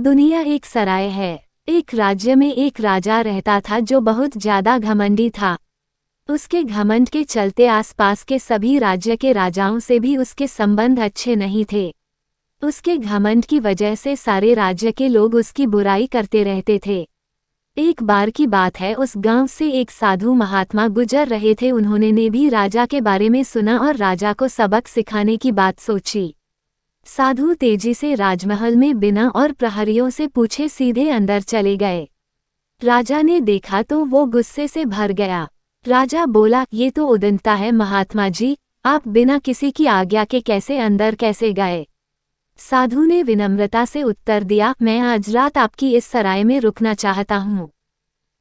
दुनिया एक सराय है। एक राज्य में एक राजा रहता था जो बहुत ज्यादा घमंडी था। उसके घमंड के चलते आसपास के सभी राज्य के राजाओं से भी उसके संबंध अच्छे नहीं थे। उसके घमंड की वजह से सारे राज्य के लोग उसकी बुराई करते रहते थे। एक बार की बात है, उस गांव से एक साधु महात्मा गुजर रहे थे। उन्होंने भी राजा के बारे में सुना और राजा को सबक सिखाने की बात सोची। साधु तेजी से राजमहल में बिना और प्रहरियों से पूछे सीधे अंदर चले गए। राजा ने देखा तो वो गुस्से से भर गया। राजा बोला, ये तो उद्दंडता है महात्मा जी, आप बिना किसी की आज्ञा के कैसे गए। साधु ने विनम्रता से उत्तर दिया, मैं आज रात आपकी इस सराय में रुकना चाहता हूँ।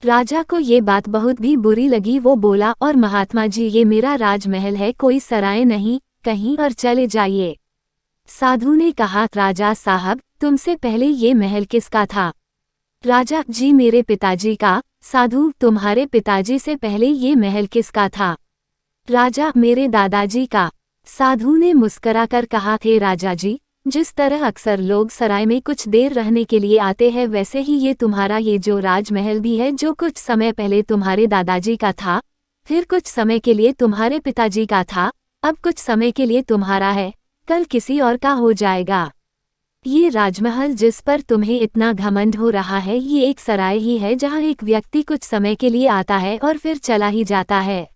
राजा को ये बात बहुत भी बुरी लगी। वो बोला, और महात्मा जी, ये मेरा राजमहल है, कोई सराय नहीं, कहीं और चले जाइए। साधु ने कहा, राजा साहब, तुमसे पहले ये महल किसका था? राजा जी, मेरे पिताजी का। साधु, तुम्हारे पिताजी से पहले ये महल किसका था? राजा, मेरे दादाजी का। साधु ने मुस्कुराकर कहा, थे राजा जी, जिस तरह अक्सर लोग सराय में कुछ देर रहने के लिए आते हैं, वैसे ही ये तुम्हारा ये जो राजमहल भी है, जो कुछ समय पहले तुम्हारे दादाजी का था, फिर कुछ समय के लिए तुम्हारे पिताजी का था, अब कुछ समय के लिए तुम्हारा है, कल किसी और का हो जाएगा। ये राजमहल जिस पर तुम्हें इतना घमंड हो रहा है, ये एक सराय ही है जहाँ एक व्यक्ति कुछ समय के लिए आता है और फिर चला ही जाता है।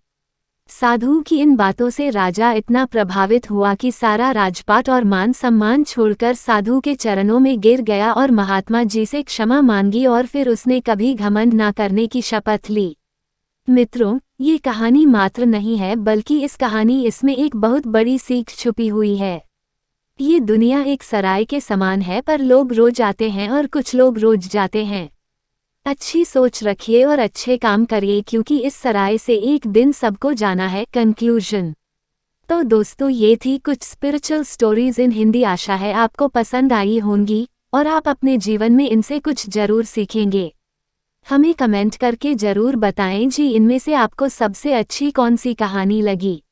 साधु की इन बातों से राजा इतना प्रभावित हुआ कि सारा राजपाट और मान सम्मान छोड़कर साधु के चरणों में गिर गया और महात्मा जी से क्षमा मांगी और फिर उसने कभी घमंड ना करने की शपथ ली। मित्रों, ये कहानी मात्र नहीं है, बल्कि इस कहानी इसमें एक बहुत बड़ी सीख छुपी हुई है। ये दुनिया एक सराय के समान है, पर लोग रोज आते हैं और कुछ लोग रोज जाते हैं। अच्छी सोच रखिए और अच्छे काम करिए, क्योंकि इस सराय से एक दिन सबको जाना है। कंक्लूजन। तो दोस्तों, ये थी कुछ स्पिरिचुअल स्टोरीज इन हिंदी। आशा है आपको पसंद आई होंगी और आप अपने जीवन में इनसे कुछ जरूर सीखेंगे। हमें कमेंट करके जरूर बताएं जी, इनमें से आपको सबसे अच्छी कौन सी कहानी लगी।